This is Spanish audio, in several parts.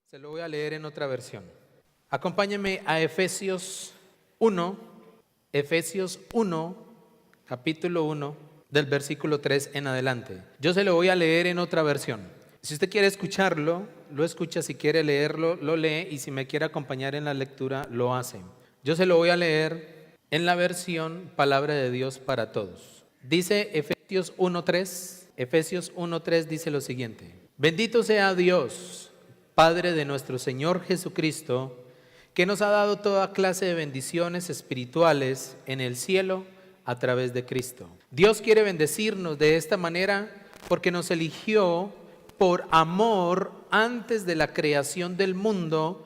Se lo voy a leer en otra versión. Acompáñenme a Efesios 1, capítulo 1, del versículo 3 en adelante. Yo se lo voy a leer en otra versión. Si usted quiere escucharlo, lo escucha. Si quiere leerlo, lo lee. Y si me quiere acompañar en la lectura, lo hace. Yo se lo voy a leer en la versión Palabra de Dios para Todos. Dice Efesios 1:3. Efesios 1:3 dice lo siguiente: Bendito sea Dios, Padre de nuestro Señor Jesucristo, que nos ha dado toda clase de bendiciones espirituales en el cielo a través de Cristo. Dios quiere bendecirnos de esta manera porque nos eligió por amor antes de la creación del mundo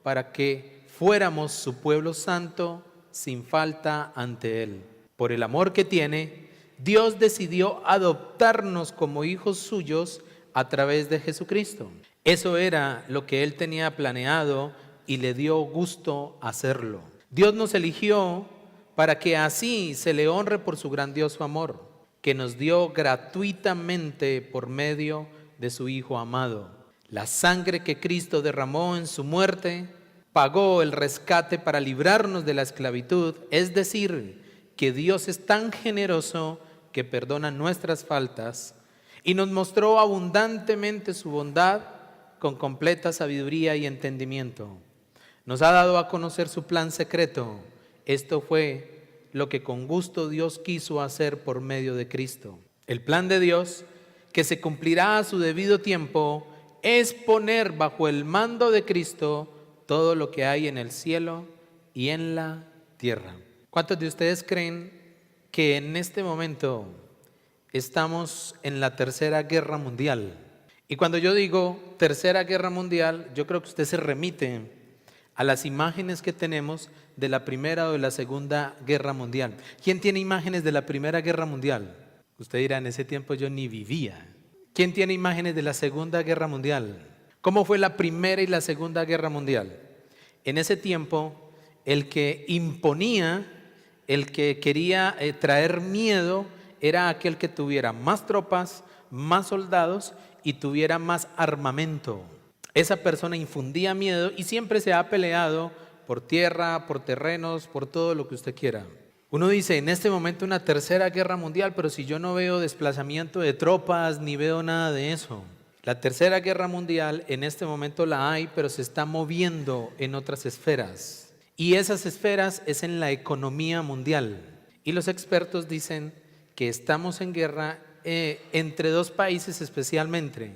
para que fuéramos su pueblo santo sin falta ante Él. Por el amor que tiene, Dios decidió adoptarnos como hijos suyos a través de Jesucristo. Eso era lo que Él tenía planeado y le dio gusto hacerlo. Dios nos eligió para que así se le honre por su grandioso amor, que nos dio gratuitamente por medio de su Hijo amado. La sangre que Cristo derramó en su muerte pagó el rescate para librarnos de la esclavitud, es decir, que Dios es tan generoso que perdona nuestras faltas y nos mostró abundantemente su bondad con completa sabiduría y entendimiento. Nos ha dado a conocer su plan secreto. Esto fue lo que con gusto Dios quiso hacer por medio de Cristo. El plan de Dios, que se cumplirá a su debido tiempo, es poner bajo el mando de Cristo todo lo que hay en el cielo y en la tierra. ¿Cuántos de ustedes creen que en este momento estamos en la Tercera Guerra Mundial? Y cuando yo digo Tercera Guerra Mundial, yo creo que usted se remite a las imágenes que tenemos de la Primera o de la Segunda Guerra Mundial. ¿Quién tiene imágenes de la Primera Guerra Mundial? Usted dirá, en ese tiempo yo ni vivía. ¿Quién tiene imágenes de la Segunda Guerra Mundial? ¿Cómo fue la Primera y la Segunda Guerra Mundial? En ese tiempo, el que imponía, el que quería traer miedo, era aquel que tuviera más tropas, más soldados y tuviera más armamento. Esa persona infundía miedo y siempre se ha peleado por tierra, por terrenos, por todo lo que usted quiera. Uno dice, en este momento una Tercera Guerra Mundial, pero si yo no veo desplazamiento de tropas, ni veo nada de eso. La Tercera Guerra Mundial en este momento la hay, pero se está moviendo en otras esferas. Y esas esferas es en la economía mundial. Y los expertos dicen que estamos en guerra entre dos países especialmente,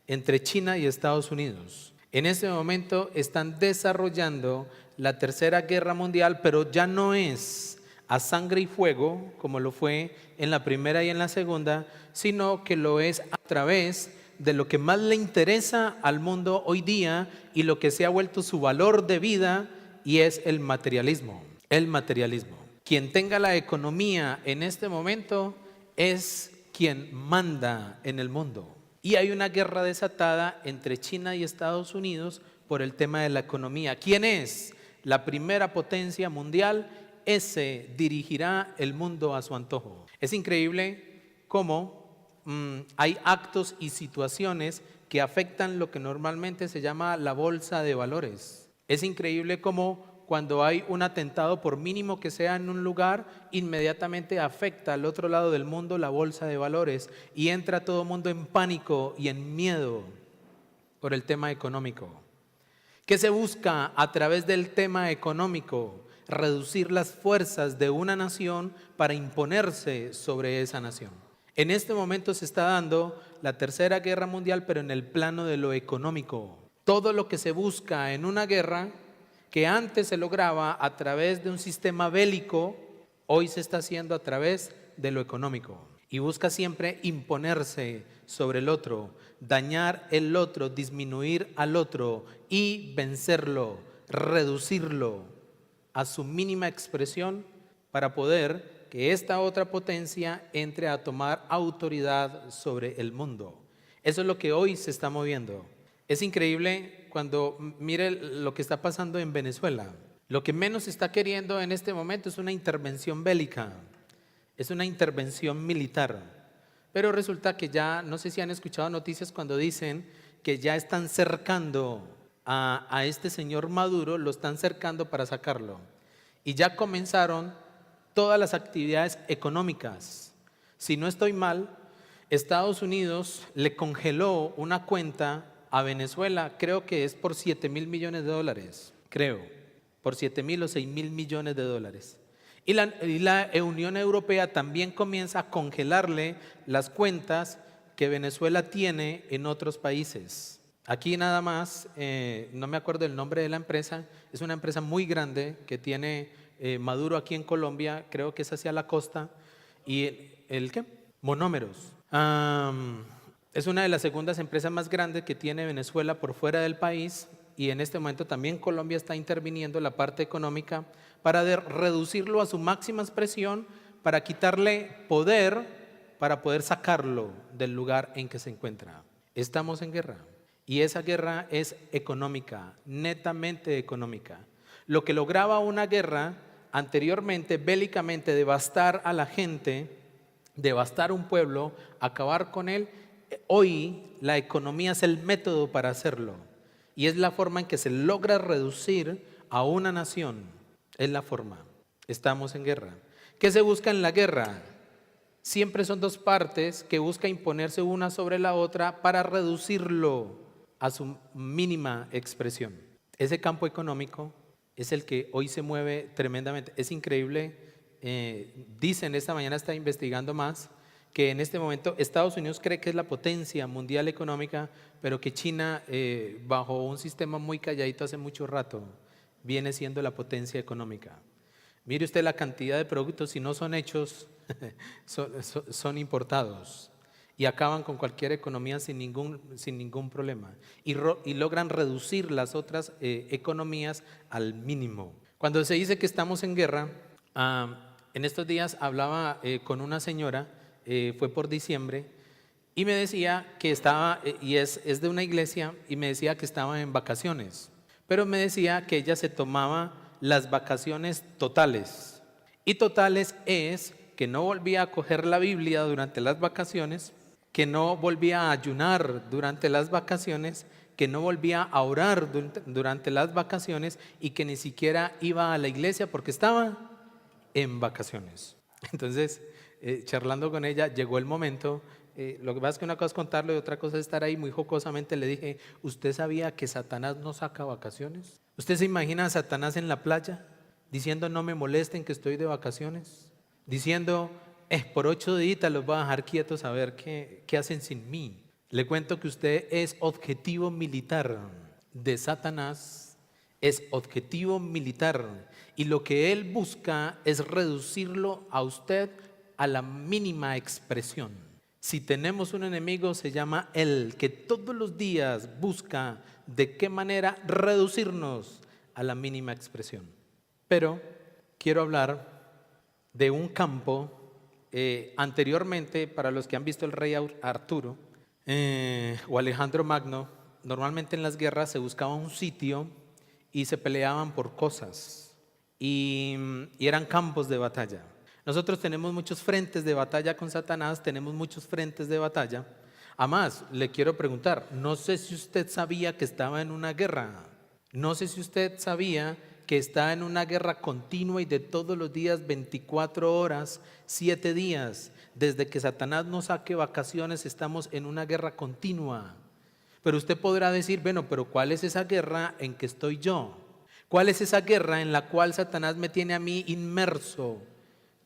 entre China y Estados Unidos. En este momento están desarrollando la Tercera Guerra Mundial, pero ya no es a sangre y fuego como lo fue en la Primera y en la Segunda, sino que lo es a través de lo que más le interesa al mundo hoy día y lo que se ha vuelto su valor de vida, y es el materialismo. El materialismo. Quien tenga la economía en este momento es quien manda en el mundo. Y hay una guerra desatada entre China y Estados Unidos por el tema de la economía. ¿Quién es la primera potencia mundial? Ese dirigirá el mundo a su antojo. Es increíble cómo hay actos y situaciones que afectan lo que normalmente se llama la bolsa de valores. Es increíble cómo cuando hay un atentado, por mínimo que sea en un lugar, inmediatamente afecta al otro lado del mundo la bolsa de valores y entra todo el mundo en pánico y en miedo por el tema económico. ¿Qué se busca a través del tema económico? Reducir las fuerzas de una nación para imponerse sobre esa nación. En este momento se está dando la Tercera Guerra Mundial, pero en el plano de lo económico. Todo lo que se busca en una guerra, que antes se lograba a través de un sistema bélico, hoy se está haciendo a través de lo económico. Y busca siempre imponerse sobre el otro, dañar el otro, disminuir al otro y vencerlo, reducirlo a su mínima expresión para poder que esta otra potencia entre a tomar autoridad sobre el mundo. Eso es lo que hoy se está moviendo. Es increíble cuando mire lo que está pasando en Venezuela. Lo que menos se está queriendo en este momento es una intervención bélica, es una intervención militar. Pero resulta que ya, no sé si han escuchado noticias cuando dicen que ya están cercando a este señor Maduro, lo están cercando para sacarlo. Y ya comenzaron todas las actividades económicas. Si no estoy mal, Estados Unidos le congeló una cuenta a Venezuela, creo que es por 7.000 millones de dólares, creo, por 7.000 o 6.000 millones de dólares. Y la Unión Europea también comienza a congelarle las cuentas que Venezuela tiene en otros países. Aquí nada más, no me acuerdo el nombre de la empresa, es una empresa muy grande que tiene Maduro aquí en Colombia, creo que es hacia la costa. ¿Y el qué? Monómeros. Es una de las segundas empresas más grandes que tiene Venezuela por fuera del país, y en este momento también Colombia está interviniendo en la parte económica para reducirlo a su máxima expresión, para quitarle poder, para poder sacarlo del lugar en que se encuentra. Estamos en guerra, y esa guerra es económica, netamente económica. Lo que lograba una guerra anteriormente, bélicamente, devastar a la gente, devastar un pueblo, acabar con él, hoy la economía es el método para hacerlo, y es la forma en que se logra reducir a una nación. Es la forma. Estamos en guerra. ¿Qué se busca en la guerra? Siempre son dos partes que buscan imponerse una sobre la otra para reducirlo a su mínima expresión. Ese campo económico es el que hoy se mueve tremendamente. Es increíble. Dicen, esta mañana está investigando más, que en este momento Estados Unidos cree que es la potencia mundial económica, pero que China, bajo un sistema muy calladito hace mucho rato, viene siendo la potencia económica. Mire usted la cantidad de productos, si no son hechos, son importados, y acaban con cualquier economía sin ningún problema, y logran reducir las otras economías al mínimo. Cuando se dice que estamos en guerra, en estos días hablaba con una señora, fue por diciembre, y me decía que estaba, y es de una iglesia, y me decía que estaba en vacaciones, pero me decía que ella se tomaba las vacaciones totales. Y totales es que no volvía a coger la Biblia durante las vacaciones, que no volvía a ayunar durante las vacaciones, que no volvía a orar durante las vacaciones, y que ni siquiera iba a la iglesia porque estaba en vacaciones. Entonces, charlando con ella, llegó el momento. Lo que pasa es que una cosa es contarlo y otra cosa es estar ahí. Muy jocosamente le dije: ¿usted sabía que Satanás no saca vacaciones? ¿Usted se imagina a Satanás en la playa diciendo: no me molesten que estoy de vacaciones? Diciendo: por 8 días los voy a dejar quietos a ver qué hacen sin mí. Le cuento que usted es objetivo militar de Satanás, es objetivo militar, y lo que él busca es reducirlo a usted a la mínima expresión. Si tenemos un enemigo, se llama él, que todos los días busca de qué manera reducirnos a la mínima expresión. Pero quiero hablar de un campo. Anteriormente, para los que han visto el rey Arturo o Alejandro Magno, normalmente en las guerras se buscaba un sitio y se peleaban por cosas, y eran campos de batalla. Nosotros tenemos muchos frentes de batalla con Satanás, tenemos muchos frentes de batalla. Además, le quiero preguntar, no sé si usted sabía que estaba en una guerra, no sé si usted sabía que está en una guerra continua y de todos los días, 24 horas, 7 días. Desde que Satanás nos saque vacaciones, estamos en una guerra continua. Pero usted podrá decir: bueno, pero ¿cuál es esa guerra en que estoy yo? ¿Cuál es esa guerra en la cual Satanás me tiene a mí inmerso?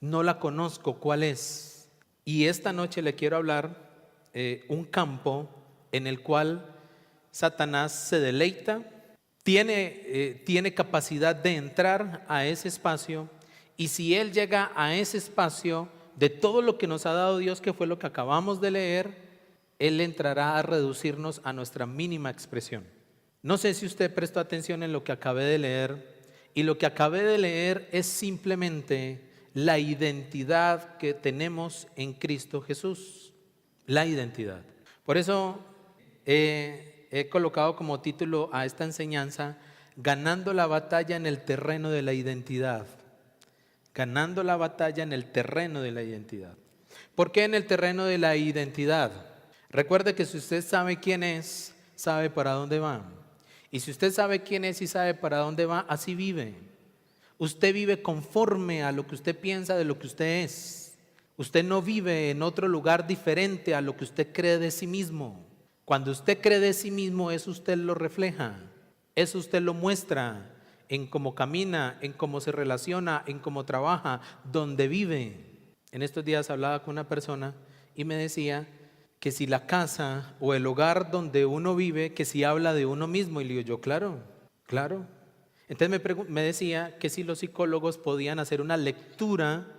No la conozco, ¿cuál es? Y esta noche le quiero hablar un campo en el cual Satanás se deleita, tiene capacidad de entrar a ese espacio, y si él llega a ese espacio de todo lo que nos ha dado Dios, que fue lo que acabamos de leer, él entrará a reducirnos a nuestra mínima expresión. No sé si usted prestó atención en lo que acabé de leer, y lo que acabé de leer es simplemente la identidad que tenemos en Cristo Jesús. La identidad. Por eso he colocado como título a esta enseñanza: ganando la batalla en el terreno de la identidad. Ganando la batalla en el terreno de la identidad. ¿Por qué en el terreno de la identidad? Recuerde que si usted sabe quién es, sabe para dónde va. Y si usted sabe quién es y sabe para dónde va, así vive. Usted vive conforme a lo que usted piensa de lo que usted es. Usted no vive en otro lugar diferente a lo que usted cree de sí mismo. Cuando usted cree de sí mismo, eso usted lo refleja, eso usted lo muestra en cómo camina, en cómo se relaciona, en cómo trabaja, donde vive. En estos días hablaba con una persona y me decía que si la casa o el hogar donde uno vive, que si habla de uno mismo. Y le digo yo, claro, claro. Entonces me decía que si los psicólogos podían hacer una lectura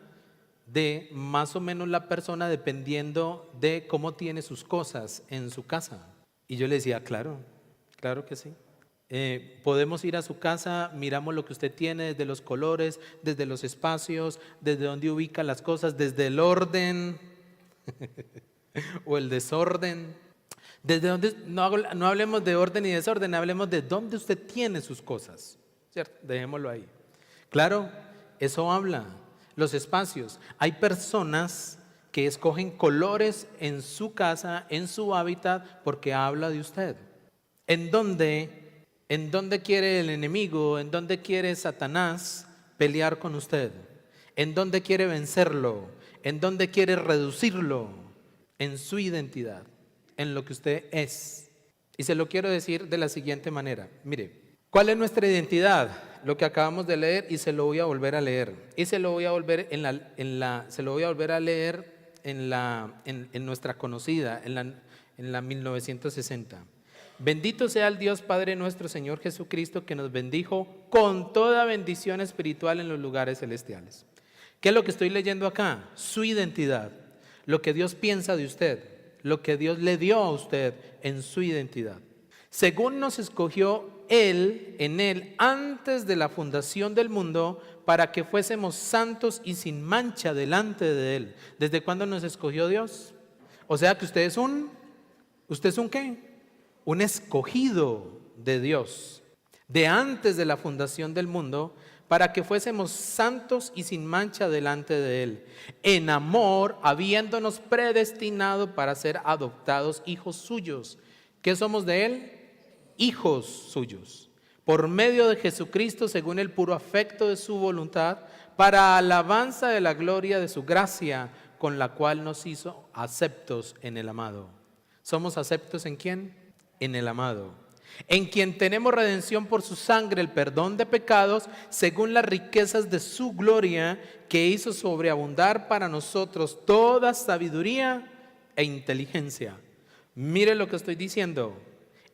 de más o menos la persona dependiendo de cómo tiene sus cosas en su casa. Y yo le decía, claro, claro que sí. Podemos ir a su casa, miramos lo que usted tiene desde los colores, desde los espacios, desde dónde ubica las cosas, desde el orden o el desorden. Desde donde, no hablemos de orden y desorden, hablemos de dónde usted tiene sus cosas, ¿cierto? Dejémoslo ahí. Claro, eso habla. Los espacios. Hay personas que escogen colores en su casa, en su hábitat, porque habla de usted. ¿En dónde quiere el enemigo? ¿En dónde quiere Satanás pelear con usted? ¿En dónde quiere vencerlo? ¿En dónde quiere reducirlo? En su identidad, en lo que usted es. Y se lo quiero decir de la siguiente manera. Mire, ¿cuál es nuestra identidad? Lo que acabamos de leer, y se lo voy a volver a leer. Y se lo voy a volver a leer en nuestra conocida, en la 1960. Bendito sea el Dios Padre nuestro Señor Jesucristo, que nos bendijo con toda bendición espiritual en los lugares celestiales. ¿Qué es lo que estoy leyendo acá? Su identidad, lo que Dios piensa de usted, lo que Dios le dio a usted en su identidad. Según nos escogió en Él, antes de la fundación del mundo, para que fuésemos santos y sin mancha delante de Él. ¿Desde cuándo nos escogió Dios? O sea que ¿usted es un qué? Un escogido de Dios, de antes de la fundación del mundo, para que fuésemos santos y sin mancha delante de Él, en amor, habiéndonos predestinado para ser adoptados hijos suyos. ¿Qué somos de Él? Hijos suyos, por medio de Jesucristo, según el puro afecto de su voluntad, para alabanza de la gloria de su gracia, con la cual nos hizo aceptos en el amado. ¿Somos aceptos en quién? En el amado, en quien tenemos redención por su sangre, el perdón de pecados, según las riquezas de su gloria, que hizo sobreabundar para nosotros toda sabiduría e inteligencia. Mire lo que estoy diciendo.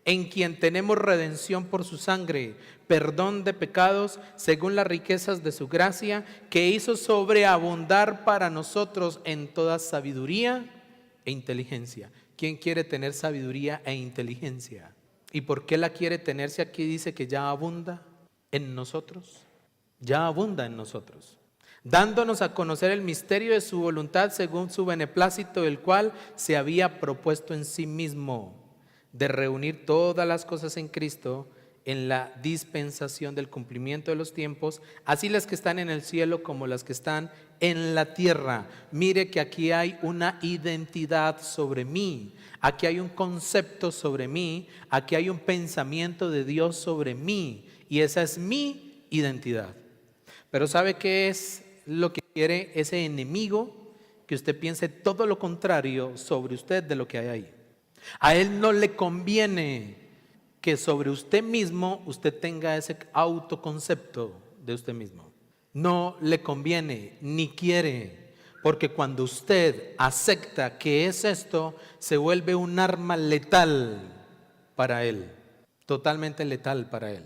En quien tenemos redención por su sangre, perdón de pecados, según las riquezas de su gracia, que hizo sobreabundar para nosotros en toda sabiduría e inteligencia. ¿Quién quiere tener sabiduría e inteligencia? ¿Y por qué la quiere tener si aquí dice que ya abunda en nosotros? Ya abunda en nosotros, dándonos a conocer el misterio de su voluntad según su beneplácito, el cual se había propuesto en sí mismo, de reunir todas las cosas en Cristo en la dispensación del cumplimiento de los tiempos, así las que están en el cielo como las que están en la tierra. Mire que aquí hay una identidad sobre mí, aquí hay un concepto sobre mí, aquí hay un pensamiento de Dios sobre mí, y esa es mi identidad. Pero ¿sabe qué es lo que quiere ese enemigo? Que usted piense todo lo contrario sobre usted de lo que hay ahí. A él no le conviene que sobre usted mismo usted tenga ese autoconcepto de usted mismo. No le conviene ni quiere, porque cuando usted acepta que es esto, se vuelve un arma letal para él, totalmente letal para él.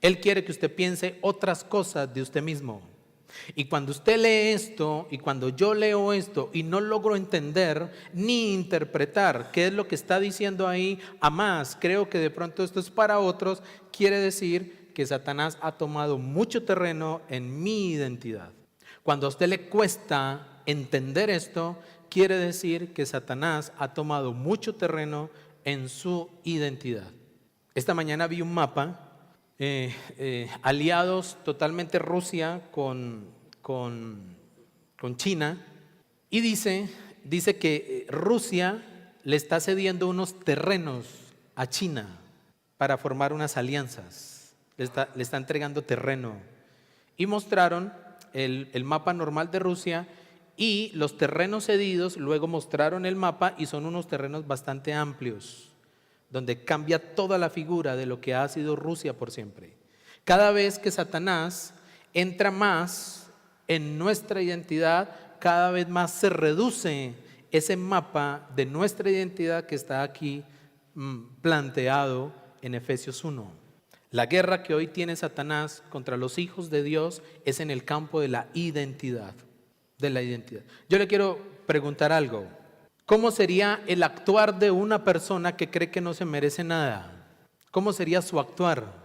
Él quiere que usted piense otras cosas de usted mismo. Y cuando usted lee esto, y cuando yo leo esto y no logro entender ni interpretar qué es lo que está diciendo ahí, a más creo que de pronto esto es para otros, quiere decir que Satanás ha tomado mucho terreno en mi identidad. Cuando a usted le cuesta entender esto, quiere decir que Satanás ha tomado mucho terreno en su identidad. Esta mañana vi un mapa. Aliados totalmente Rusia con China, y dice que Rusia le está cediendo unos terrenos a China. para formar unas alianzas. Le está entregando terreno. Y mostraron el mapa normal de Rusia y los terrenos cedidos. Luego mostraron el mapa y son unos terrenos bastante amplios, donde cambia toda la figura de lo que ha sido Rusia por siempre. Cada vez que Satanás entra más en nuestra identidad, cada vez más se reduce ese mapa de nuestra identidad que está aquí planteado en Efesios 1. La guerra que hoy tiene Satanás contra los hijos de Dios es en el campo de la identidad. Yo le quiero preguntar algo. ¿Cómo sería el actuar de una persona que cree que no se merece nada? ¿Cómo sería su actuar?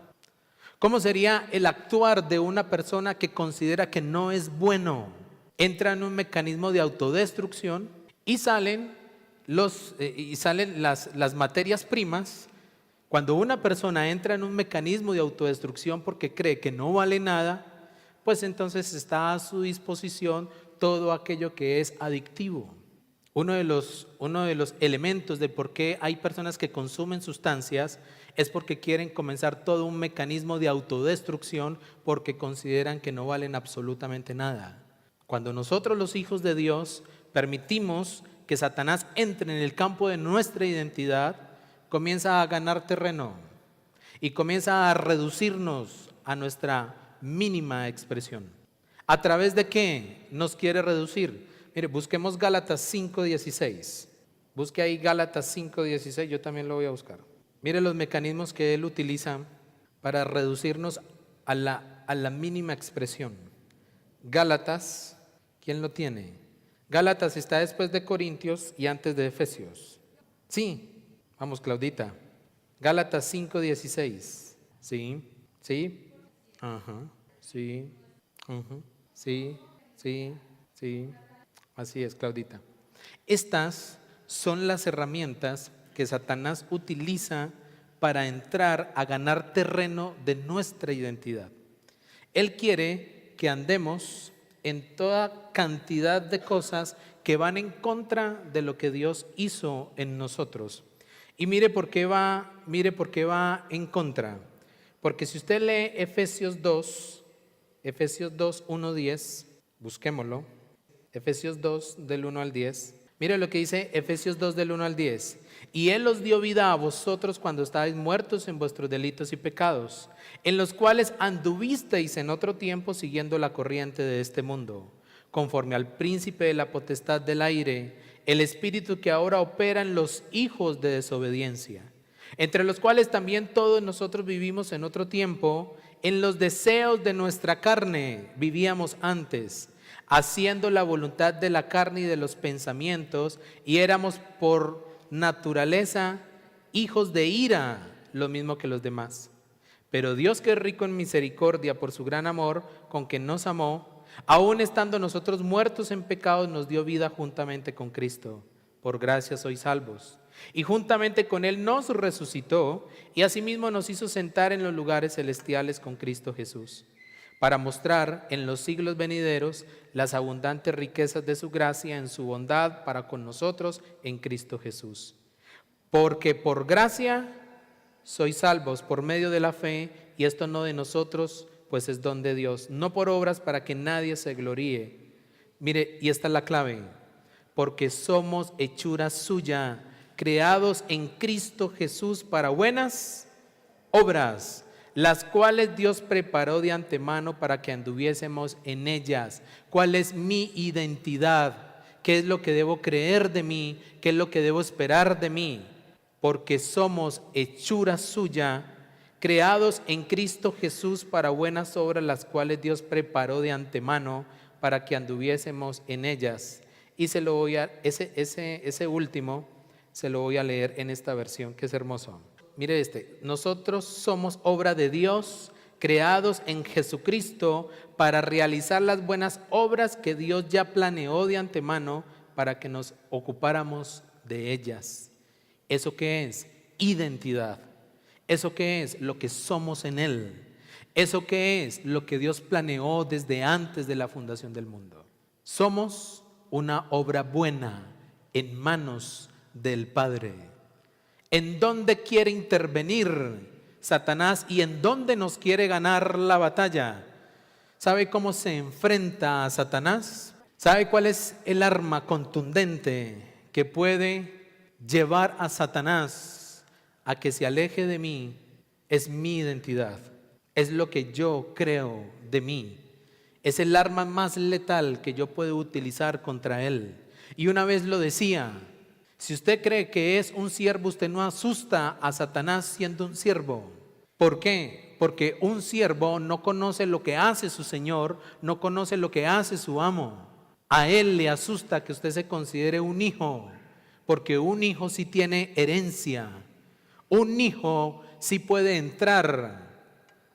¿Cómo sería el actuar de una persona que considera que no es bueno? Entra en un mecanismo de autodestrucción y salen las materias primas. Cuando una persona entra en un mecanismo de autodestrucción porque cree que no vale nada, pues entonces está a su disposición todo aquello que es adictivo. Uno de los elementos de por qué hay personas que consumen sustancias es porque quieren comenzar todo un mecanismo de autodestrucción porque consideran que no valen absolutamente nada. Cuando nosotros los hijos de Dios permitimos que Satanás entre en el campo de nuestra identidad, comienza a ganar terreno y comienza a reducirnos a nuestra mínima expresión. ¿A través de qué nos quiere reducir? Mire, busquemos Gálatas 5:16. Busque ahí Gálatas 5:16, yo también lo voy a buscar. Mire los mecanismos que él utiliza para reducirnos a la mínima expresión. Gálatas, ¿quién lo tiene? Gálatas está después de Corintios y antes de Efesios. Sí, vamos Claudita. Gálatas 5:16. Sí, sí, ajá, sí, sí, sí, sí. Así es, Claudita. Estas son las herramientas que Satanás utiliza para entrar a ganar terreno de nuestra identidad. Él quiere que andemos en toda cantidad de cosas que van en contra de lo que Dios hizo en nosotros. Y mire por qué va en contra. Porque si usted lee Efesios 2, 1:10, busquémoslo. Efesios 2 del 1 al 10. Mire lo que dice Efesios 2 del 1 al 10. Y Él os dio vida a vosotros cuando estabais muertos en vuestros delitos y pecados, en los cuales anduvisteis en otro tiempo siguiendo la corriente de este mundo, conforme al príncipe de la potestad del aire, el espíritu que ahora opera en los hijos de desobediencia, entre los cuales también todos nosotros vivimos en otro tiempo, en los deseos de nuestra carne vivíamos antes, haciendo la voluntad de la carne y de los pensamientos, y éramos por naturaleza hijos de ira, lo mismo que los demás. Pero Dios, que es rico en misericordia por su gran amor con que nos amó, aun estando nosotros muertos en pecados, nos dio vida juntamente con Cristo. Por gracia sois salvos. Y juntamente con Él nos resucitó y asimismo nos hizo sentar en los lugares celestiales con Cristo Jesús, para mostrar en los siglos venideros las abundantes riquezas de su gracia en su bondad para con nosotros en Cristo Jesús. Porque por gracia sois salvos por medio de la fe, y esto no de nosotros, pues es don de Dios, no por obras para que nadie se gloríe. Mire, y esta es la clave, porque somos hechura suya, creados en Cristo Jesús para buenas obras, las cuales Dios preparó de antemano para que anduviésemos en ellas. ¿Cuál es mi identidad? ¿Qué es lo que debo creer de mí? ¿Qué es lo que debo esperar de mí? Porque somos hechura suya, creados en Cristo Jesús para buenas obras, las cuales Dios preparó de antemano para que anduviésemos en ellas. Y ese último se lo voy a leer en esta versión que es hermoso. Mire nosotros somos obra de Dios, creados en Jesucristo para realizar las buenas obras que Dios ya planeó de antemano para que nos ocupáramos de ellas. ¿Eso qué es? Identidad. ¿Eso qué es? Lo que somos en Él. ¿Eso qué es? Lo que Dios planeó desde antes de la fundación del mundo. Somos una obra buena en manos del Padre. ¿En dónde quiere intervenir Satanás y en dónde nos quiere ganar la batalla. ¿Sabe cómo se enfrenta a Satanás? ¿Sabe cuál es el arma contundente que puede llevar a Satanás a que se aleje de mí? Es mi identidad, es lo que yo creo de mí. Es el arma más letal que yo puedo utilizar contra él. Y una vez lo decía, si usted cree que es un siervo, usted no asusta a Satanás siendo un siervo. ¿Por qué? Porque un siervo no conoce lo que hace su señor, no conoce lo que hace su amo. A él le asusta que usted se considere un hijo, porque un hijo sí tiene herencia. Un hijo sí puede entrar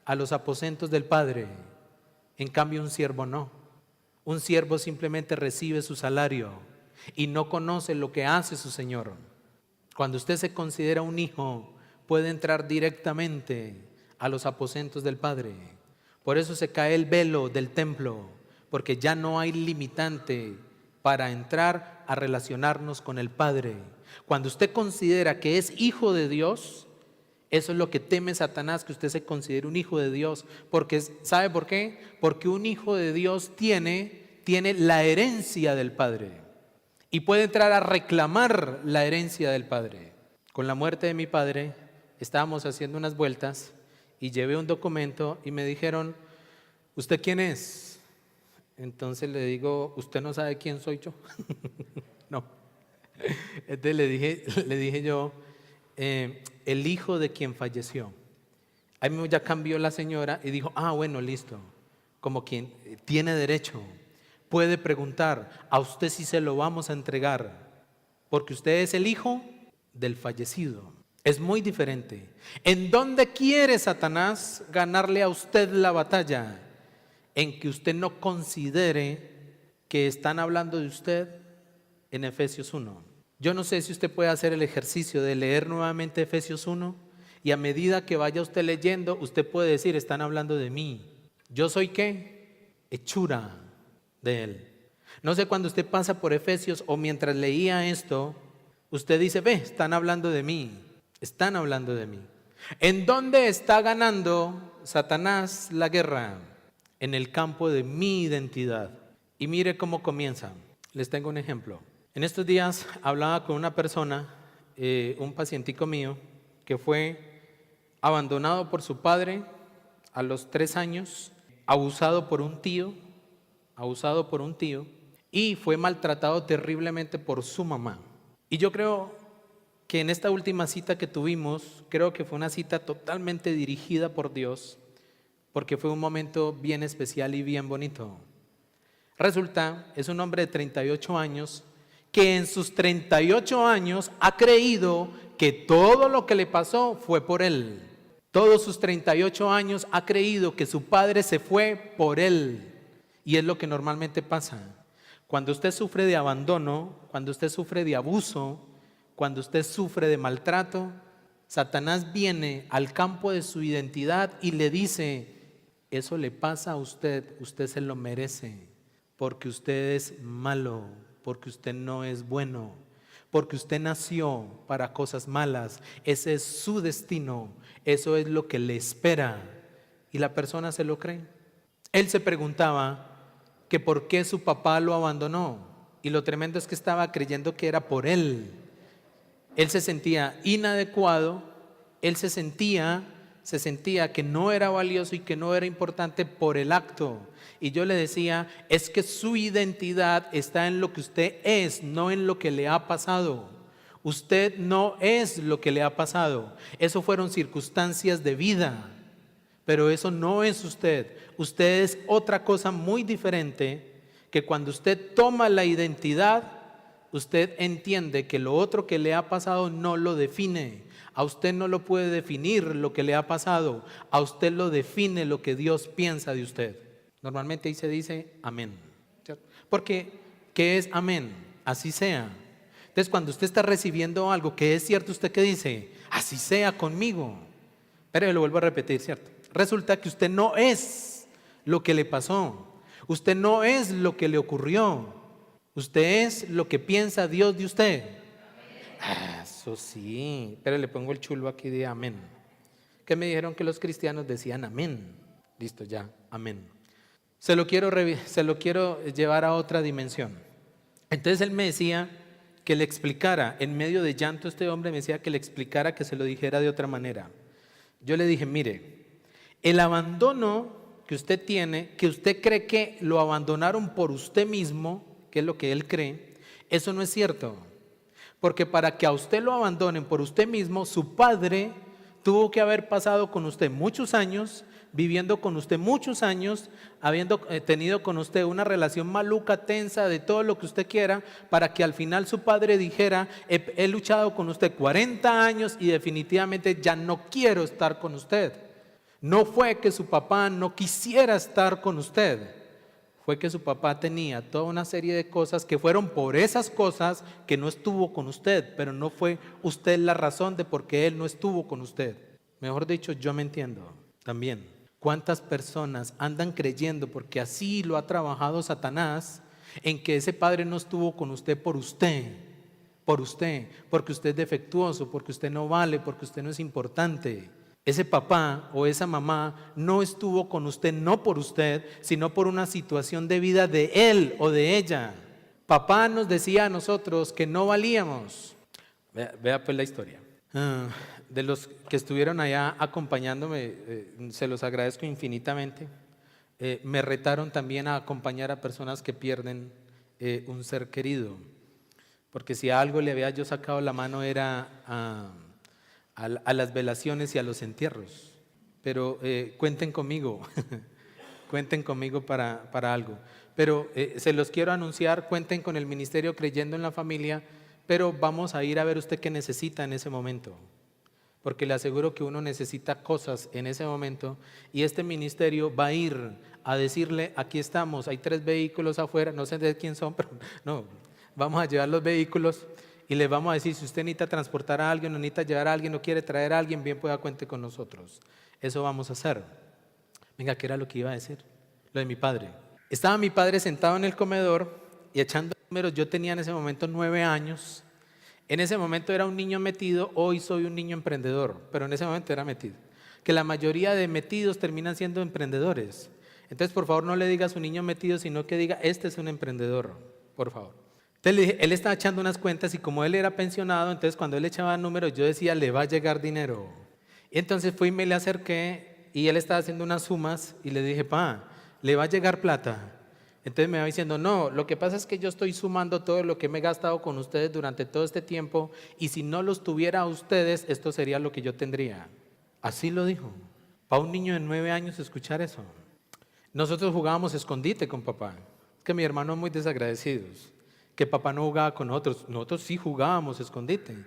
a los aposentos del Padre. En cambio, un siervo no. Un siervo simplemente recibe su salario y no conoce lo que hace su señor. Cuando usted se considera un hijo, puede entrar directamente a los aposentos del Padre. Por eso se cae el velo del templo, porque ya no hay limitante para entrar a relacionarnos con el Padre. Cuando usted considera que es hijo de Dios, eso es lo que teme Satanás, que usted se considere un hijo de Dios. Porque, ¿sabe por qué? Porque un hijo de Dios tiene la herencia del Padre y puede entrar a reclamar la herencia del Padre. Con la muerte de mi padre, estábamos haciendo unas vueltas y llevé un documento y me dijeron, ¿usted quién es? Entonces le digo, ¿usted no sabe quién soy yo? No. Entonces le dije yo, el hijo de quien falleció. Ahí mismo ya cambió la señora y dijo, bueno, listo, como quien tiene derecho, puede preguntar, a usted sí se lo vamos a entregar, porque usted es el hijo del fallecido. Es muy diferente. ¿En dónde quiere Satanás ganarle a usted la batalla? En que usted no considere que están hablando de usted en Efesios 1. Yo no sé si usted puede hacer el ejercicio de leer nuevamente Efesios 1 y a medida que vaya usted leyendo, usted puede decir, están hablando de mí. ¿Yo soy qué? Hechura de él. No sé, cuando usted pasa por Efesios o mientras leía esto, usted dice, ve, están hablando de mí, están hablando de mí. ¿En dónde está ganando Satanás la guerra? En el campo de mi identidad. Y mire cómo comienza. Les tengo un ejemplo. En estos días hablaba con una persona, un pacientico mío, que fue abandonado por su padre a los 3 años, abusado por un tío, y fue maltratado terriblemente por su mamá. Y yo creo que en esta última cita que tuvimos, creo que fue una cita totalmente dirigida por Dios, porque fue un momento bien especial y bien bonito. Resulta, es un hombre de 38 años, que en sus 38 años ha creído que todo lo que le pasó fue por él. Todos sus 38 años ha creído que su padre se fue por él. Y es lo que normalmente pasa. Cuando usted sufre de abandono, cuando usted sufre de abuso, cuando usted sufre de maltrato, Satanás viene al campo de su identidad y le dice, eso le pasa a usted, usted se lo merece, porque usted es malo, porque usted no es bueno, porque usted nació para cosas malas, ese es su destino, eso es lo que le espera. Y la persona se lo cree. Él se preguntaba que por qué su papá lo abandonó, y lo tremendo es que estaba creyendo que era por él. Él se sentía inadecuado, él se sentía que no era valioso y que no era importante por el acto. Y yo le decía, es que su identidad está en lo que usted es, no en lo que le ha pasado. Usted no es lo que le ha pasado. Eso fueron circunstancias de vida, pero eso no es usted. Usted es otra cosa muy diferente, que cuando usted toma la identidad, usted entiende que lo otro que le ha pasado no lo define. A usted no lo puede definir lo que le ha pasado. A usted lo define lo que Dios piensa de usted. Normalmente ahí se dice amén. ¿Cierto? Porque, ¿qué es amén? Así sea. Entonces, cuando usted está recibiendo algo que es cierto, ¿usted qué dice? Así sea conmigo. Pero lo vuelvo a repetir, ¿cierto? Resulta que usted no es lo que le pasó. Usted no es lo que le ocurrió. Usted es lo que piensa Dios de usted. Eso sí, pero le pongo el chulo aquí de amén. que me dijeron que los cristianos decían amén. Listo, ya, amén. Se lo quiero llevar a otra dimensión. Entonces él me decía que le explicara, en medio de llanto este hombre me decía que le explicara, que se lo dijera de otra manera. Yo le dije, mire, el abandono que usted tiene, que usted cree que lo abandonaron por usted mismo, que es lo que él cree, eso no es cierto. Porque para que a usted lo abandonen por usted mismo, su padre tuvo que haber pasado con usted muchos años, viviendo con usted muchos años, habiendo tenido con usted una relación maluca, tensa, de todo lo que usted quiera, para que al final su padre dijera, he luchado con usted 40 años y definitivamente ya no quiero estar con usted. No fue que su papá no quisiera estar con usted, fue que su papá tenía toda una serie de cosas que fueron por esas cosas que no estuvo con usted, pero no fue usted la razón de por qué él no estuvo con usted. Mejor dicho, yo me entiendo también. ¿Cuántas personas andan creyendo, porque así lo ha trabajado Satanás, en que ese padre no estuvo con usted por usted, porque usted es defectuoso, porque usted no vale, porque usted no es importante? Ese papá o esa mamá no estuvo con usted no por usted, sino por una situación de vida de él o de ella. Papá nos decía a nosotros que no valíamos. Vea pues la historia. De los que estuvieron allá acompañándome, se los agradezco infinitamente. Me retaron también a acompañar a personas que pierden un ser querido, porque si a algo le había yo sacado la mano era a las velaciones y a los entierros. Pero cuenten conmigo, cuenten conmigo para algo. Pero se los quiero anunciar, cuenten con el Ministerio Creyendo en la Familia, pero vamos a ir a ver usted qué necesita en ese momento, porque le aseguro que uno necesita cosas en ese momento y este ministerio va a ir a decirle, aquí estamos, hay 3 vehículos afuera, no sé de quién son, pero no, vamos a llevar los vehículos y les vamos a decir, si usted necesita transportar a alguien, o necesita llevar a alguien, o quiere traer a alguien, bien pueda, cuente con nosotros. Eso vamos a hacer. Venga, ¿qué era lo que iba a decir? Lo de mi padre. Estaba mi padre sentado en el comedor y echando números. Yo tenía en ese momento 9 años. En ese momento era un niño metido, hoy soy un niño emprendedor, pero en ese momento era metido. Que la mayoría de metidos terminan siendo emprendedores. Entonces, por favor, no le diga a su niño metido, sino que diga, este es un emprendedor, por favor. Entonces le dije, él estaba echando unas cuentas y como él era pensionado, entonces cuando él echaba números, yo decía, le va a llegar dinero. Y entonces fui y me le acerqué y él estaba haciendo unas sumas y le dije, pa, le va a llegar plata. Entonces me va diciendo, no, lo que pasa es que yo estoy sumando todo lo que me he gastado con ustedes durante todo este tiempo y si no los tuviera a ustedes, esto sería lo que yo tendría. Así lo dijo. Para un niño de 9 años escuchar eso. Nosotros jugábamos escondite con papá. Es que mi hermano es muy desagradecidos, que papá no jugaba con nosotros. Nosotros sí jugábamos escondite.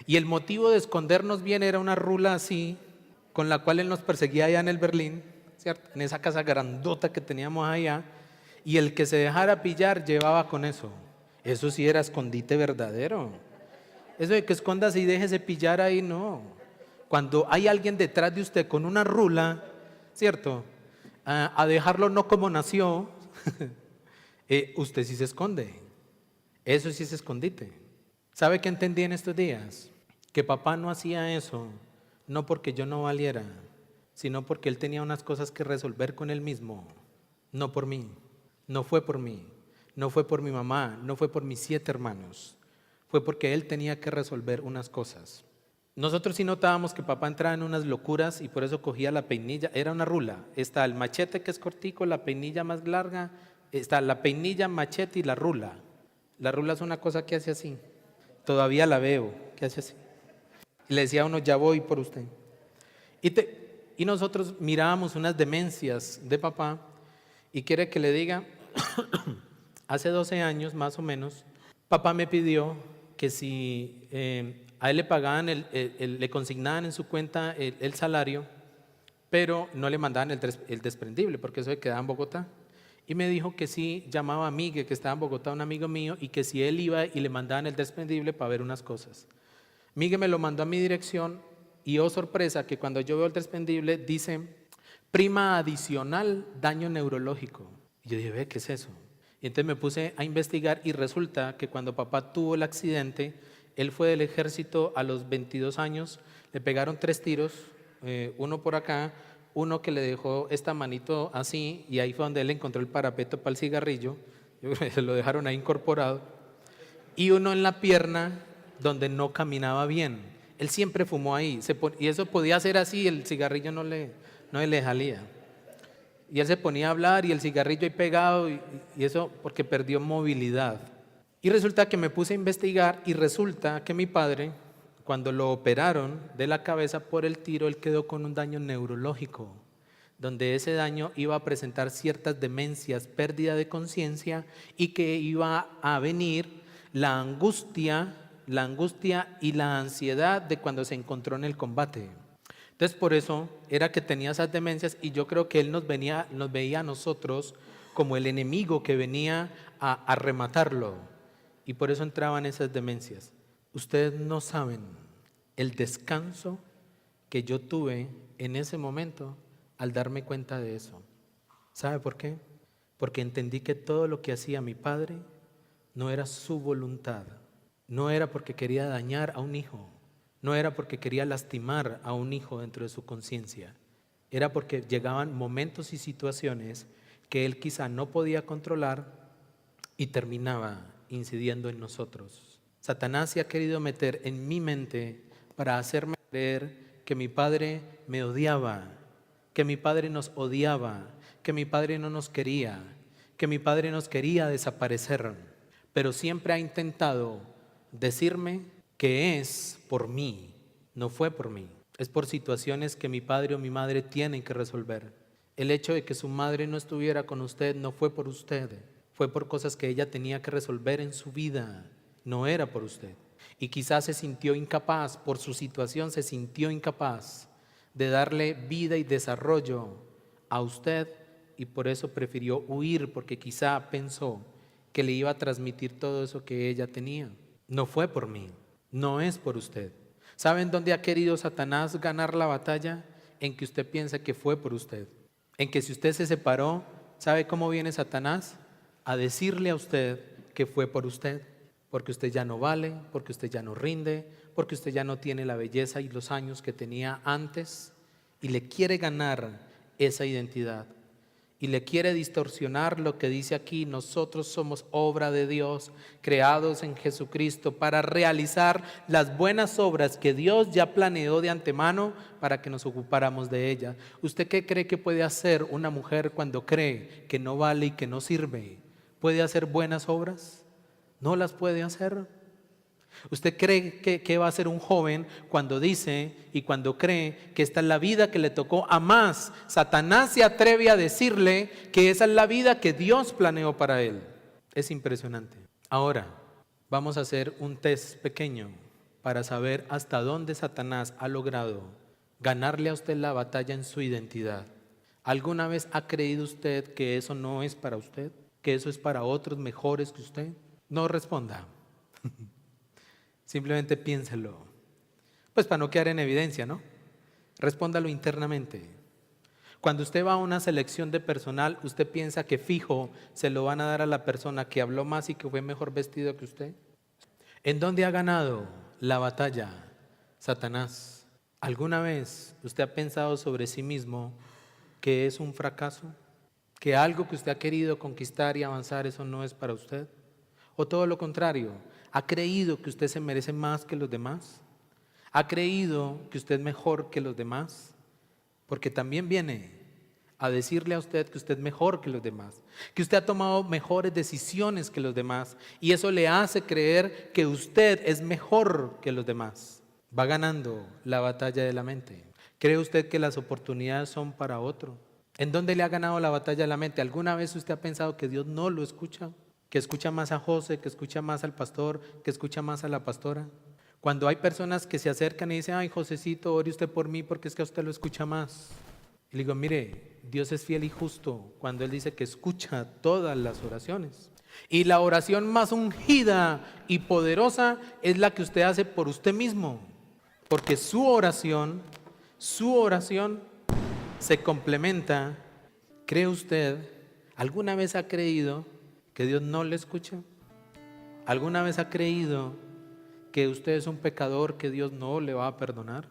Y el motivo de escondernos bien era una rula así, con la cual él nos perseguía allá en el Berlín, ¿cierto? En esa casa grandota que teníamos allá. Y el que se dejara pillar llevaba con eso. Eso sí era escondite verdadero. Eso de que escondas y déjese pillar ahí, no. Cuando hay alguien detrás de usted con una rula, ¿cierto? A dejarlo no como nació, usted sí se esconde. Eso sí es escondite. ¿Sabe qué entendí en estos días? Que papá no hacía eso, no porque yo no valiera, sino porque él tenía unas cosas que resolver con él mismo, no por mí. No fue por mí, no fue por mi mamá, no fue por mis 7 hermanos. Fue porque él tenía que resolver unas cosas. Nosotros sí notábamos que papá entraba en unas locuras y por eso cogía la peinilla. Era una rula. Está el machete que es cortico, la peinilla más larga. Está la peinilla, machete y la rula. La rula es una cosa que hace así. Todavía la veo, que hace así. Y le decía a uno, ya voy por usted. Y nosotros mirábamos unas demencias de papá. Y quiere que le diga, hace 12 años más o menos, papá me pidió que si a él le pagaban, le consignaban en su cuenta el salario, pero no le mandaban el desprendible, porque eso se quedaba en Bogotá. Y me dijo que si llamaba a Miguel, que estaba en Bogotá, un amigo mío, y que si él iba y le mandaban el desprendible para ver unas cosas. Miguel me lo mandó a mi dirección y oh sorpresa que cuando yo veo el desprendible dice prima adicional, daño neurológico. Y yo dije, ve, ¿qué es eso? Y entonces me puse a investigar y resulta que cuando papá tuvo el accidente, él fue del ejército a los 22 años, le pegaron 3 tiros, uno por acá, uno que le dejó esta manito así, y ahí fue donde él encontró el parapeto para el cigarrillo, yo creo que se lo dejaron ahí incorporado, y uno en la pierna donde no caminaba bien. Él siempre fumó ahí, y eso podía ser así, el cigarrillo no le salía. Y él se ponía a hablar y el cigarrillo ahí pegado, y eso porque perdió movilidad. Y resulta que me puse a investigar y resulta que mi padre, cuando lo operaron de la cabeza por el tiro, él quedó con un daño neurológico, donde ese daño iba a presentar ciertas demencias, pérdida de conciencia, y que iba a venir la angustia y la ansiedad de cuando se encontró en el combate. Entonces por eso era que tenía esas demencias, y yo creo que él nos veía a nosotros como el enemigo que venía a rematarlo, y por eso entraban esas demencias. Ustedes no saben el descanso que yo tuve en ese momento al darme cuenta de eso. ¿Sabe por qué? Porque entendí que todo lo que hacía mi padre no era su voluntad, no era porque quería dañar a un hijo, no era porque quería lastimar a un hijo dentro de su conciencia, era porque llegaban momentos y situaciones que él quizá no podía controlar y terminaba incidiendo en nosotros. Satanás se ha querido meter en mi mente para hacerme creer que mi padre me odiaba, que mi padre nos odiaba, que mi padre no nos quería, que mi padre nos quería desaparecer. Pero siempre ha intentado decirme que es por mí, no fue por mí. Es por situaciones que mi padre o mi madre tienen que resolver. El hecho de que su madre no estuviera con usted no fue por usted, fue por cosas que ella tenía que resolver en su vida, no era por usted. Y quizás se sintió incapaz, por su situación se sintió incapaz de darle vida y desarrollo a usted, y por eso prefirió huir, porque quizá pensó que le iba a transmitir todo eso que ella tenía. No fue por mí, no es por usted. ¿Saben dónde ha querido Satanás ganar la batalla? En que usted piensa que fue por usted. En que si usted se separó, ¿sabe cómo viene Satanás? A decirle a usted que fue por usted, porque usted ya no vale, porque usted ya no rinde, porque usted ya no tiene la belleza y los años que tenía antes, y le quiere ganar esa identidad. Y le quiere distorsionar lo que dice aquí: nosotros somos obra de Dios, creados en Jesucristo para realizar las buenas obras que Dios ya planeó de antemano para que nos ocupáramos de ellas. ¿Usted qué cree que puede hacer una mujer cuando cree que no vale y que no sirve? ¿Puede hacer buenas obras? No las puede hacer. ¿Usted cree que va a ser un joven cuando dice y cuando cree que esta es la vida que le tocó a más? Satanás se atreve a decirle que esa es la vida que Dios planeó para él. Es impresionante. Ahora, vamos a hacer un test pequeño para saber hasta dónde Satanás ha logrado ganarle a usted la batalla en su identidad. ¿Alguna vez ha creído usted que eso no es para usted? ¿Que eso es para otros mejores que usted? No responda. Simplemente piénselo. Pues para no quedar en evidencia, ¿no? Respóndalo internamente. Cuando usted va a una selección de personal, ¿usted piensa que fijo se lo van a dar a la persona que habló más y que fue mejor vestido que usted? ¿En dónde ha ganado la batalla Satanás? ¿Alguna vez usted ha pensado sobre sí mismo que es un fracaso? ¿Que algo que usted ha querido conquistar y avanzar, eso no es para usted? ¿O todo lo contrario? ¿Ha creído que usted se merece más que los demás? ¿Ha creído que usted es mejor que los demás? Porque también viene a decirle a usted que usted es mejor que los demás, que usted ha tomado mejores decisiones que los demás, y eso le hace creer que usted es mejor que los demás. Va ganando la batalla de la mente. ¿Cree usted que las oportunidades son para otro? ¿En dónde le ha ganado la batalla de la mente? ¿Alguna vez usted ha pensado que Dios no lo escucha? ¿Que escucha más a José, que escucha más al pastor, que escucha más a la pastora? Cuando hay personas que se acercan y dicen: ay, Josecito, ore usted por mí porque es que a usted lo escucha más. Y le digo: mire, Dios es fiel y justo cuando Él dice que escucha todas las oraciones. Y la oración más ungida y poderosa es la que usted hace por usted mismo. Porque su oración se complementa. ¿Cree usted, alguna vez ha creído que Dios no le escucha? ¿Alguna vez ha creído que usted es un pecador que Dios no le va a perdonar?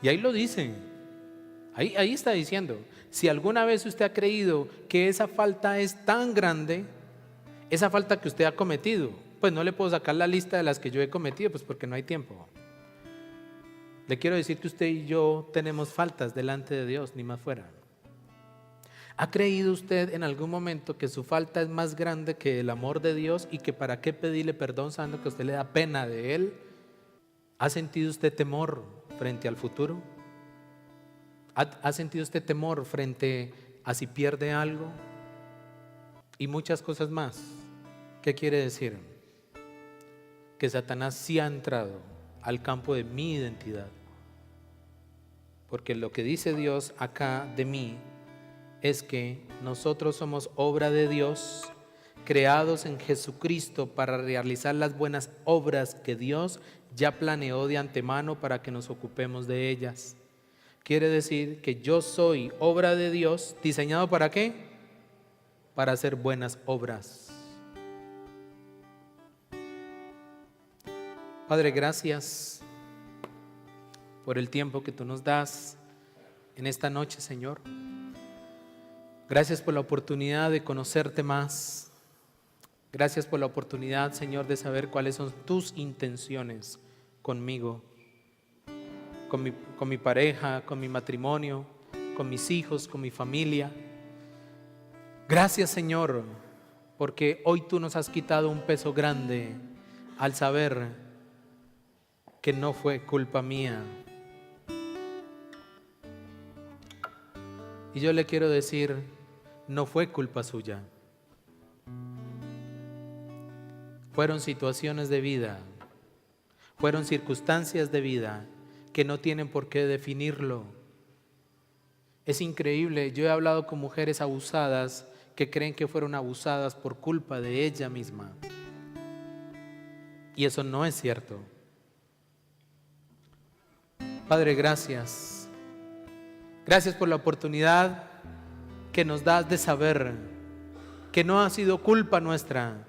Y ahí lo dice, Ahí está diciendo, si alguna vez usted ha creído que esa falta es tan grande, esa falta que usted ha cometido, pues no le puedo sacar la lista de las que yo he cometido, pues porque no hay tiempo. Le quiero decir que usted y yo tenemos faltas delante de Dios, ni más fuera. ¿Ha creído usted en algún momento que su falta es más grande que el amor de Dios y que para qué pedirle perdón sabiendo que a usted le da pena de Él? ¿Ha sentido usted temor frente al futuro? ¿Ha sentido usted temor frente a si pierde algo? Y muchas cosas más. ¿Qué quiere decir? Que Satanás sí ha entrado al campo de mi identidad. Porque lo que dice Dios acá de mí es que nosotros somos obra de Dios, creados en Jesucristo para realizar las buenas obras que Dios ya planeó de antemano para que nos ocupemos de ellas. Quiere decir que yo soy obra de Dios, ¿diseñado para qué? Para hacer buenas obras. Padre, gracias por el tiempo que tú nos das en esta noche, Señor. Gracias por la oportunidad de conocerte más. Gracias por la oportunidad, Señor, de saber cuáles son tus intenciones conmigo, con mi pareja, con mi matrimonio, con mis hijos, con mi familia. Gracias, Señor, porque hoy tú nos has quitado un peso grande al saber que no fue culpa mía. Y yo le quiero decir, no fue culpa suya. Fueron situaciones de vida, fueron circunstancias de vida que no tienen por qué definirlo. Es increíble, yo he hablado con mujeres abusadas que creen que fueron abusadas por culpa de ella misma. Y eso no es cierto. Padre, gracias. Gracias por la oportunidad que nos das de saber que no ha sido culpa nuestra,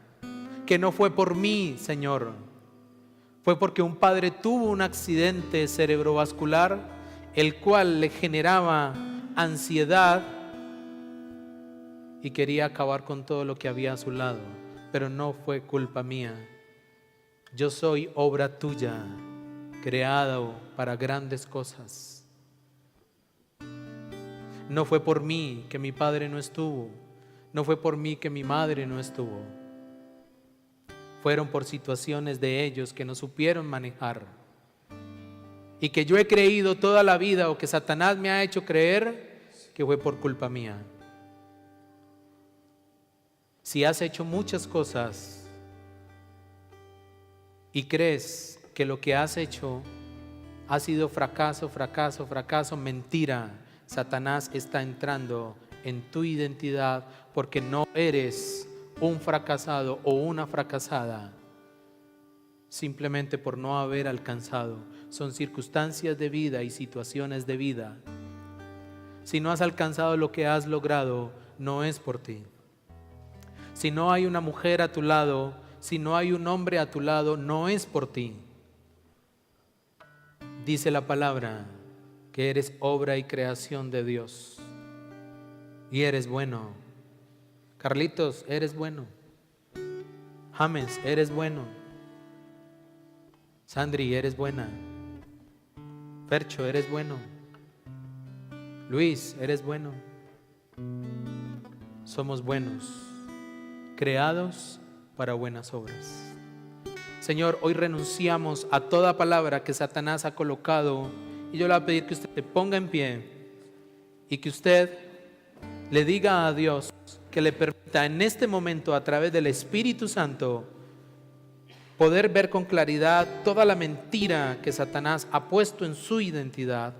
que no fue por mí, Señor. Fue porque un padre tuvo un accidente cerebrovascular, el cual le generaba ansiedad y quería acabar con todo lo que había a su lado, pero no fue culpa mía. Yo soy obra tuya, creado para grandes cosas. No fue por mí que mi padre no estuvo, no fue por mí que mi madre no estuvo. Fueron por situaciones de ellos que no supieron manejar y que yo he creído toda la vida, o que Satanás me ha hecho creer que fue por culpa mía. Si has hecho muchas cosas y crees que lo que has hecho ha sido fracaso, mentira. Satanás está entrando en tu identidad porque no eres un fracasado o una fracasada simplemente por no haber alcanzado. Son circunstancias de vida y situaciones de vida. Si no has alcanzado lo que has logrado, no es por ti. Si no hay una mujer a tu lado, si no hay un hombre a tu lado, no es por ti. Dice la palabra que eres obra y creación de Dios y eres bueno. Carlitos, eres bueno. James, eres bueno. Sandri, eres buena. Fercho, eres bueno. Luis, eres bueno. Somos buenos, creados para buenas obras. Señor, hoy renunciamos a toda palabra que Satanás ha colocado, y yo le voy a pedir que usted se ponga en pie y que usted le diga a Dios que le permita en este momento, a través del Espíritu Santo, poder ver con claridad toda la mentira que Satanás ha puesto en su identidad.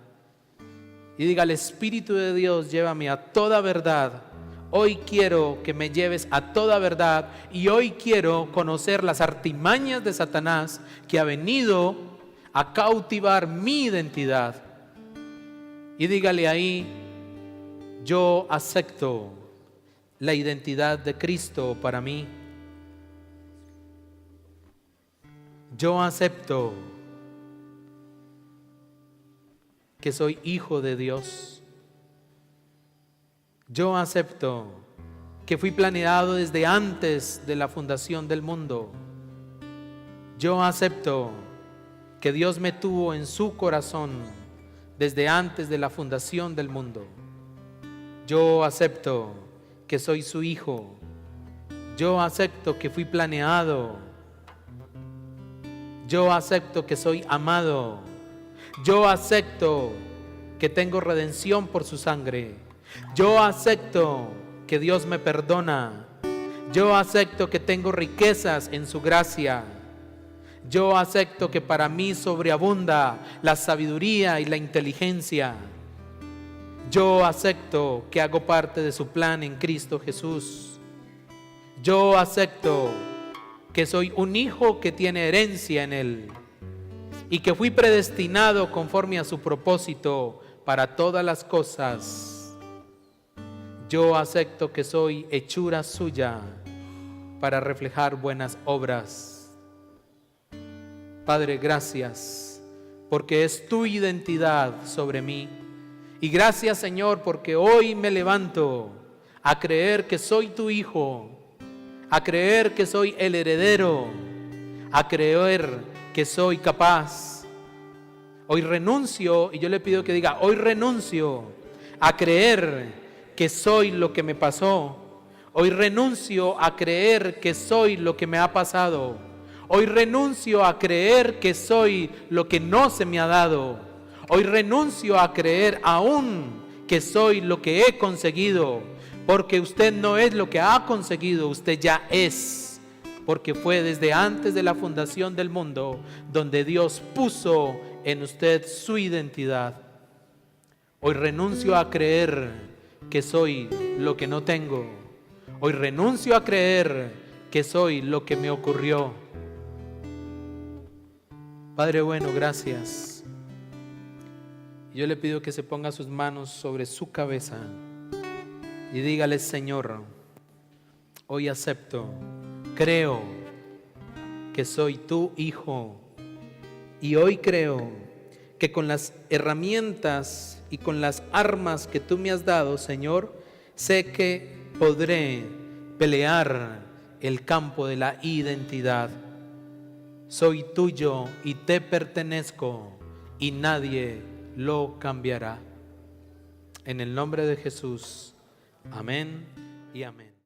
Y diga: el Espíritu de Dios, llévame a toda verdad. Hoy quiero que me lleves a toda verdad, y hoy quiero conocer las artimañas de Satanás que ha venido a cautivar mi identidad. Y dígale ahí: yo acepto la identidad de Cristo para mí. Yo acepto que soy hijo de Dios. Yo acepto que fui planeado desde antes de la fundación del mundo. Yo acepto que Dios me tuvo en su corazón desde antes de la fundación del mundo. Yo acepto que soy su hijo. Yo acepto que fui planeado. Yo acepto que soy amado. Yo acepto que tengo redención por su sangre. Yo acepto que Dios me perdona. Yo acepto que tengo riquezas en su gracia. Yo acepto que para mí sobreabunda la sabiduría y la inteligencia. Yo acepto que hago parte de su plan en Cristo Jesús. Yo acepto que soy un hijo que tiene herencia en Él y que fui predestinado conforme a su propósito para todas las cosas. Yo acepto que soy hechura suya para reflejar buenas obras. Padre, gracias porque es tu identidad sobre mí. Y gracias, Señor, porque hoy me levanto a creer que soy tu hijo, a creer que soy el heredero, a creer que soy capaz. Hoy renuncio, y yo le pido que diga, hoy renuncio a creer que soy lo que me pasó. Hoy renuncio a creer que soy lo que me ha pasado. Hoy renuncio a creer que soy lo que no se me ha dado. Hoy renuncio a creer aún que soy lo que he conseguido, porque usted no es lo que ha conseguido, usted ya es, porque fue desde antes de la fundación del mundo donde Dios puso en usted su identidad. Hoy renuncio a creer que soy lo que no tengo. Hoy renuncio a creer que soy lo que me ocurrió. Padre bueno, gracias. Yo le pido que se ponga sus manos sobre su cabeza y dígale: Señor, hoy acepto, creo que soy tu hijo, y hoy creo que con las herramientas y con las armas que tú me has dado, Señor, sé que podré pelear el campo de la identidad. Soy tuyo y te pertenezco y nadie lo cambiará. En el nombre de Jesús, amén y amén.